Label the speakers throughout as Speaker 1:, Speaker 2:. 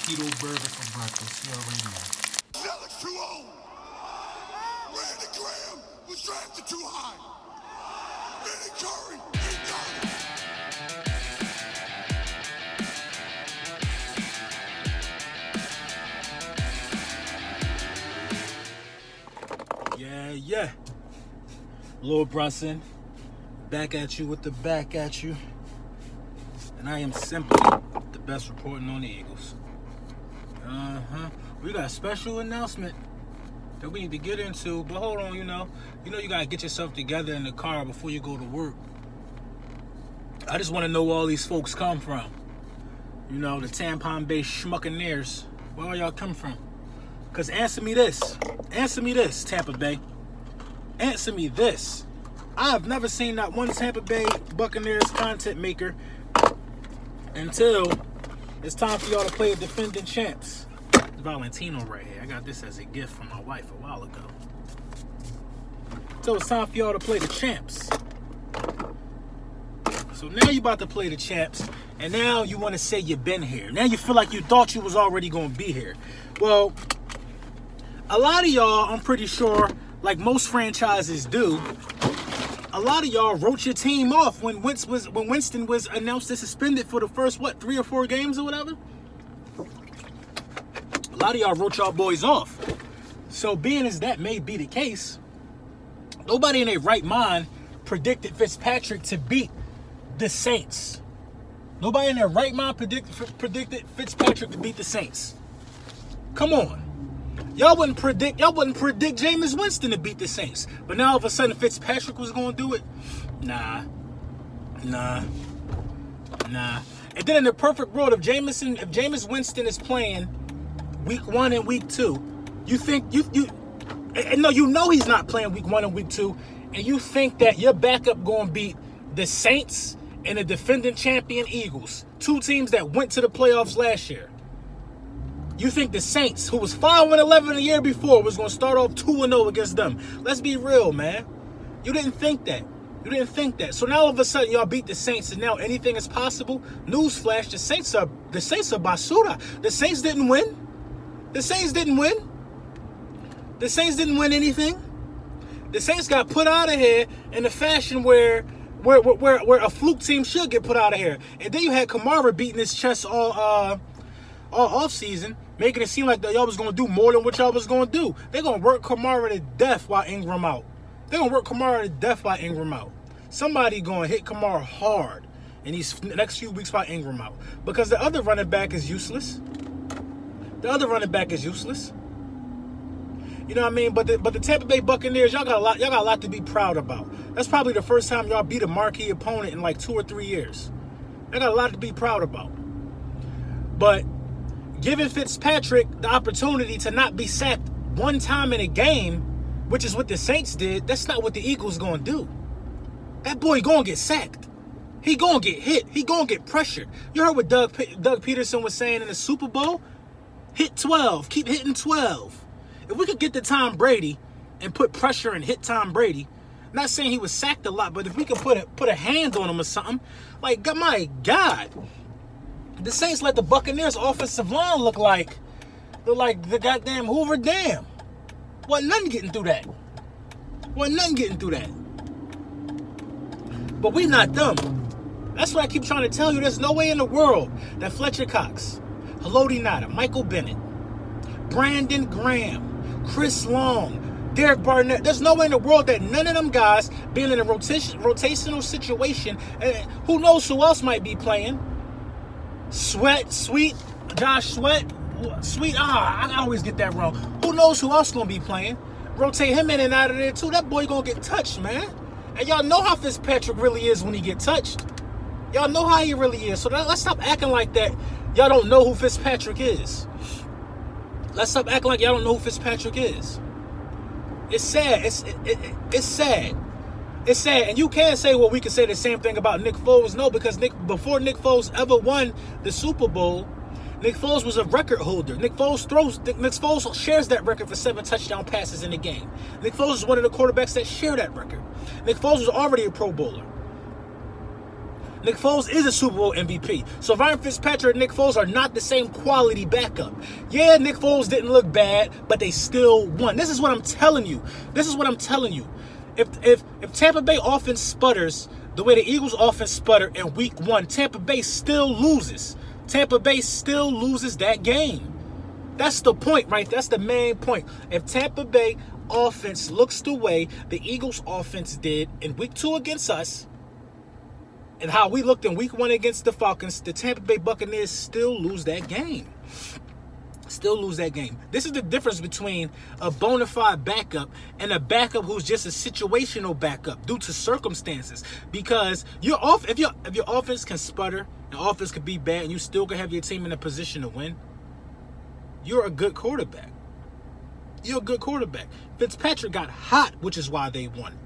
Speaker 1: keto burger for breakfast. You already know.
Speaker 2: Alex too old. Randy Graham was drafted too high. Vinny Curry, he done.
Speaker 1: Yeah. Lord Brunson, back at you with the back at you. And I am simply the best reporting on the Eagles. We got a special announcement that we need to get into. But hold on, you know you got to get yourself together in the car before you go to work. I just want to know where all these folks come from. You know, the Tampa based buccaneers. Where all y'all come from? Because answer me this, Tampa Bay. Answer me this. I have never seen not one Tampa Bay Buccaneers content maker until it's time for y'all to play the defending champs. It's Valentino right here. I got this as a gift from my wife a while ago. So it's time for y'all to play the champs. So now you about to play the champs, and now you want to say you've been here. Now you feel like you thought you was already going to be here. Well, a lot of y'all, I'm pretty sure, like most franchises do, a lot of y'all wrote your team off when Winston was announced to suspended for the first, 3 or 4 games or whatever? A lot of y'all wrote y'all boys off. So being as that may be the case, nobody in their right mind predicted Fitzpatrick to beat the Saints. Nobody in their right mind predicted Fitzpatrick to beat the Saints. Come on. Y'all wouldn't predict Jameis Winston to beat the Saints. But now all of a sudden Fitzpatrick was going to do it? Nah. And then in the perfect world, if Jameis Winston is playing week 1 and week 2, you think you know he's not playing week 1 and week 2, and you think that your backup going to beat the Saints and the defending champion Eagles, 2 teams that went to the playoffs last year. You think the Saints, who was 5-11 the year before, was going to start off 2-0 against them? Let's be real, man. You didn't think that. So now all of a sudden y'all beat the Saints, and now anything is possible. Newsflash: the Saints are basura. The Saints didn't win. The Saints didn't win anything. The Saints got put out of here in a fashion where a fluke team should get put out of here. And then you had Kamara beating his chest all off season, making it seem like that y'all was going to do more than what y'all was going to do. They're going to work Kamara to death while Ingram out. Somebody going to hit Kamara hard in these next few weeks while Ingram out. Because the other running back is useless. You know what I mean? But the Tampa Bay Buccaneers, y'all got a lot to be proud about. That's probably the first time y'all beat a marquee opponent in like 2 or 3 years. Y'all got a lot to be proud about. But giving Fitzpatrick the opportunity to not be sacked 1 time in a game, which is what the Saints did, that's not what the Eagles going to do. That boy going to get sacked. He going to get hit. He going to get pressured. You heard what Doug Peterson was saying in the Super Bowl? Hit 12. Keep hitting 12. If we could get to Tom Brady and put pressure and hit Tom Brady, not saying he was sacked a lot, but if we could put a hand on him or something, like, my God. The Saints let the Buccaneers offensive line look like the goddamn Hoover Dam. Wasn't nothing getting through that. But we not them. That's what I keep trying to tell you. There's no way in the world that Fletcher Cox, Haloti Ngata, Michael Bennett, Brandon Graham, Chris Long, Derek Barnett, there's no way in the world that none of them guys being in a rotational situation, who knows who else might be playing. Josh Sweat, I always get that wrong. Who knows who else gonna be playing? Rotate him in and out of there too. That boy gonna get touched, man. And y'all know how Fitzpatrick really is when he get touched. Y'all know how he really is. So let's stop acting like that. Y'all don't know who Fitzpatrick is. Let's stop acting like y'all don't know who Fitzpatrick is. It's sad. It's sad. It's sad. And you can't say, well, we can say the same thing about Nick Foles. No, because before Nick Foles ever won the Super Bowl, Nick Foles was a record holder. Nick Foles shares that record for 7 touchdown passes in a game. Nick Foles is one of the quarterbacks that share that record. Nick Foles was already a Pro Bowler. Nick Foles is a Super Bowl MVP. So Ryan Fitzpatrick and Nick Foles are not the same quality backup. Yeah, Nick Foles didn't look bad, but they still won. This is what I'm telling you. This is what I'm telling you. If Tampa Bay offense sputters the way the Eagles offense sputtered in week 1, Tampa Bay still loses. Tampa Bay still loses that game. That's the point, right? That's the main point. If Tampa Bay offense looks the way the Eagles offense did in week 2 against us, and how we looked in week 1 against the Falcons, the Tampa Bay Buccaneers still lose that game. Still lose that game. This is the difference between a bona fide backup and a backup who's just a situational backup due to circumstances. Because if your offense can sputter, and offense can be bad, and you still can have your team in a position to win, you're a good quarterback. You're a good quarterback. Fitzpatrick got hot, which is why they won.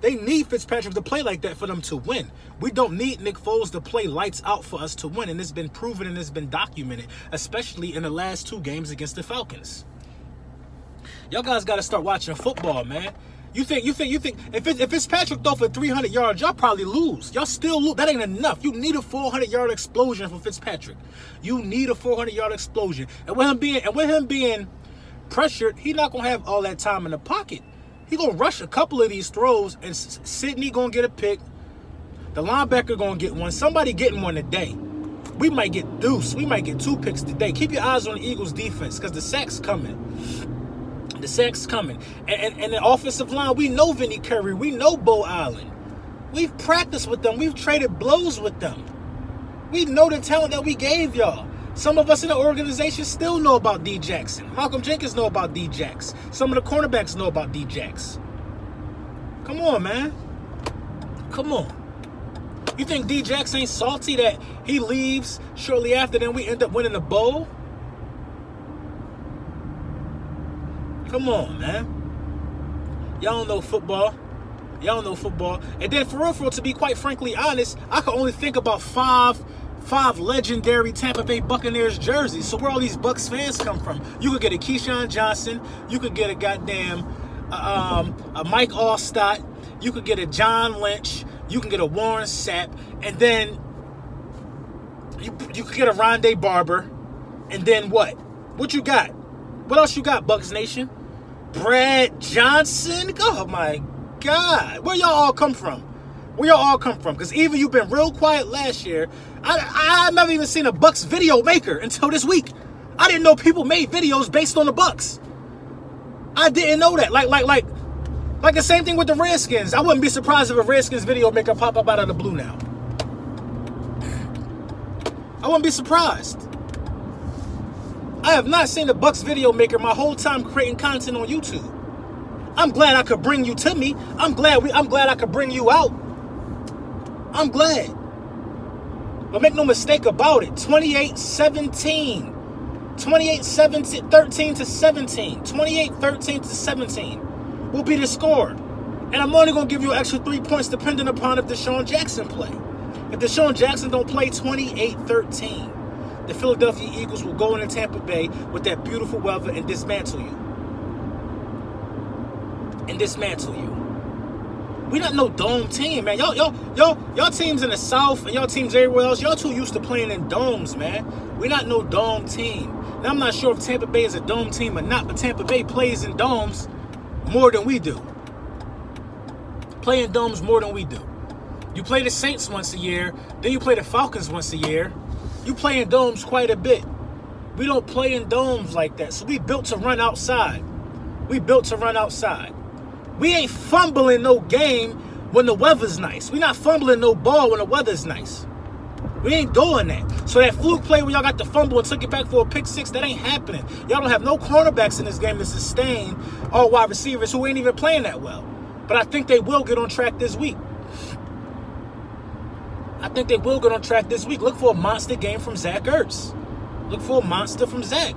Speaker 1: They need Fitzpatrick to play like that for them to win. We don't need Nick Foles to play lights out for us to win. And it's been proven and it's been documented, especially in the last 2 games against the Falcons. Y'all guys got to start watching football, man. You think if Fitzpatrick throw for 300 yards, y'all probably lose. Y'all still lose. That ain't enough. You need a 400-yard explosion for Fitzpatrick. You need a 400-yard explosion. And with him being pressured, he's not going to have all that time in the pocket. He going to rush a couple of these throws, and Sidney going to get a pick. The linebacker going to get one. Somebody getting one today. We might get deuce. We might get 2 picks today. Keep your eyes on the Eagles' defense because the sack's coming. The sack's coming. And the offensive line, we know Vinny Curry. We know Bo Allen. We've practiced with them. We've traded blows with them. We know the talent that we gave y'all. Some of us in the organization still know about D. Jackson. Malcolm Jenkins know about D. Jax. Some of the cornerbacks know about D. Jax. Come on, man. Come on. You think D. Jax ain't salty that he leaves shortly after, then we end up winning the bowl? Come on, man. Y'all don't know football. Y'all don't know football. And then for real, to be quite frankly honest, I can only think about five legendary Tampa Bay Buccaneers jerseys. So where all these Bucs fans come from? You could get a Keyshawn Johnson. You could get a goddamn a Mike Allstott. You could get a John Lynch. You can get a Warren Sapp. And then you could get a Rondé Barber. And then what? What you got? What else you got, Bucs Nation? Brad Johnson? Oh, my God. Where y'all all come from? Where y'all all come from? Because even you've been real quiet last year. I've never even seen a Bucs video maker until this week. I didn't know people made videos based on the Bucs. I didn't know that. Like the same thing with the Redskins. I wouldn't be surprised if a Redskins video maker pop up out of the blue now. I wouldn't be surprised. I have not seen a Bucs video maker my whole time creating content on YouTube. I'm glad I could bring you to me. I'm glad I could bring you out. I'm glad. But make no mistake about it. 28-17. 13 to 17. 28-13 to 17 will be the score. And I'm only going to give you an extra 3 points depending upon if Deshaun Jackson play. If Deshaun Jackson don't play, 28-13. The Philadelphia Eagles will go into Tampa Bay with that beautiful weather and dismantle you. We not no dome team, man. Y'all teams in the South and y'all teams everywhere else, y'all too used to playing in domes, man. We not no dome team. Now, I'm not sure if Tampa Bay is a dome team or not, but Tampa Bay plays in domes more than we do. Play in domes more than we do. You play the Saints once a year, then you play the Falcons once a year. You play in domes quite a bit. We don't play in domes like that. So we built to run outside. We ain't fumbling no game when the weather's nice. We not fumbling no ball when the weather's nice. We ain't doing that. So that fluke play where y'all got the fumble and took it back for a pick 6, that ain't happening. Y'all don't have no cornerbacks in this game to sustain all wide receivers who ain't even playing that well. But I think they will get on track this week. Look for a monster game from Zach Ertz. Look for a monster from Zach.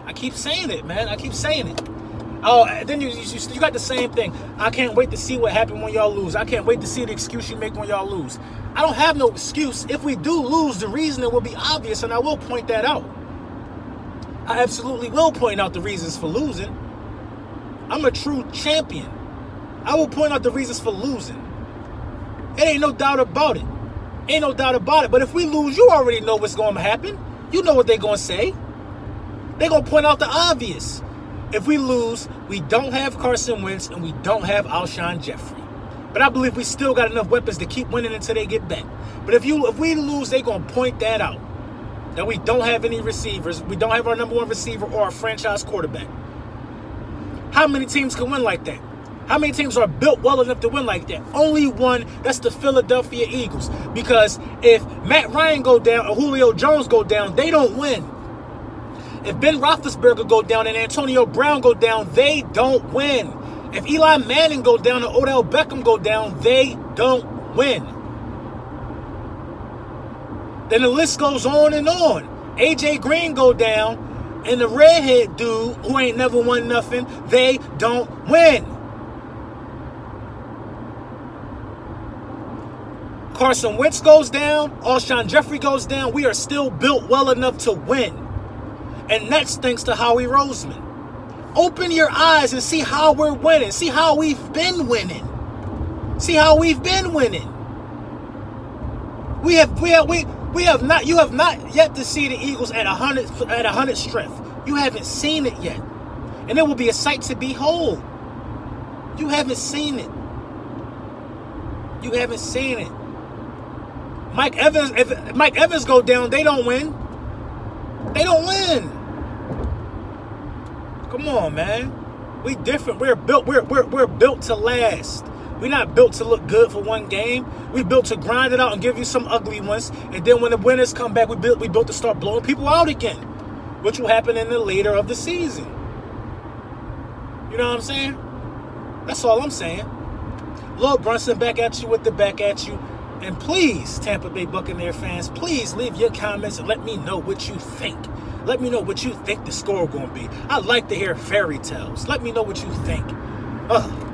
Speaker 1: I keep saying it, man. Oh, then you got the same thing. I can't wait to see what happens when y'all lose. I can't wait to see the excuse you make when y'all lose. I don't have no excuse. If we do lose, the reason will be obvious, and I will point that out. I absolutely will point out the reasons for losing. I'm a true champion. I will point out the reasons for losing. It ain't no doubt about it. Ain't no doubt about it. But if we lose, you already know what's going to happen. You know what they're going to say. They're going to point out the obvious. If we lose, we don't have Carson Wentz and we don't have Alshon Jeffrey. But I believe we still got enough weapons to keep winning until they get back. But if we lose, they're going to point that out. That we don't have any receivers. We don't have our number one receiver or our franchise quarterback. How many teams can win like that? How many teams are built well enough to win like that? Only one. That's the Philadelphia Eagles. Because if Matt Ryan go down or Julio Jones go down, they don't win. If Ben Roethlisberger go down and Antonio Brown go down, they don't win. If Eli Manning go down and Odell Beckham go down, they don't win. Then the list goes on and on. AJ Green go down and the redhead dude who ain't never won nothing, they don't win. Carson Wentz goes down, Alshon Jeffrey goes down, we are still built well enough to win. And that's thanks to Howie Roseman. Open your eyes and see how we're winning. See how we've been winning. See how we've been winning. You have not yet to see the Eagles at 100 strength. You haven't seen it yet. And it will be a sight to behold. You haven't seen it. You haven't seen it. Mike Evans, if Mike Evans go down, they don't win. They don't win. Come on, man. We different. We're built to last. We're not built to look good for one game. We built to grind it out and give you some ugly ones. And then when the winners come back, we built to start blowing people out again, which will happen in the later of the season. You know what I'm saying? That's all I'm saying. Lord Brunson back at you with the back at you. And please, Tampa Bay Buccaneer fans, please leave your comments and let me know what you think. Let me know what you think the score is going to be. I like to hear fairy tales. Let me know what you think. Ugh.